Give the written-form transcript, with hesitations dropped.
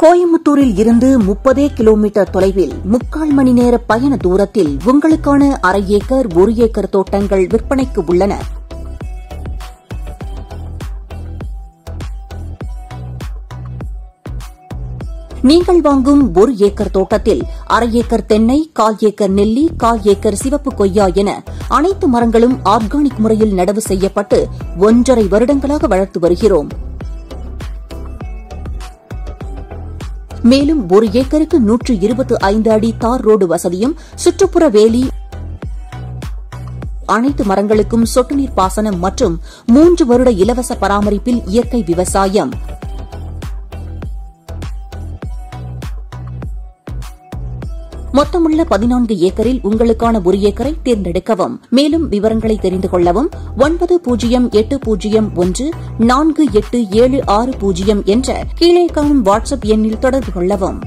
கோயம்புத்தூரில் இருந்து 30 கிலோமீட்டர் தொலைவில் 3/4 மணி நேர பயண தூரத்தில் உங்களுக்கான 1/2 ஏக்கர் 1 ஏக்கர் தோட்டங்கள் விற்பனைக்கு உள்ளன. நீங்கள் வாங்கும் 1 ஏக்கர் தோட்டத்தில் 1/2 ஏக்கர் தென்னை, 1/4 ஏக்கர் நெல்லி, 1/4 ஏக்கர் சிவப்பு கொய்யா என அனைத்து மரங்களும் ஆர்கானிக் முறையில் நடவு செய்யப்பட்டு 1.5 வருடங்களாக வளர்த்து வருகிறோம். மேலும் 1 ஏக்கருக்கு 125 அடி தார் ரோடு வசதியும், சுற்றுப்புற வேலி, அனைத்து மரங்களுக்கும் சொட்டு நீர் பாசனம் மற்றும் 3 வருட இலவச பராமரிப்பில் இயற்கை விவசாயம். மொத்தமுள்ள 14 ஏக்கரில் உங்களுக்கான 1 ஏக்கரை தேர்ந்தெடுக்கவும். மேலும் விவரங்களை தெரிந்து கொள்ளவும் 9080148760 என்ற கீழே காணும் வாட்ஸ்அப் எண்ணில் தொடர்பு கொள்ளவும்.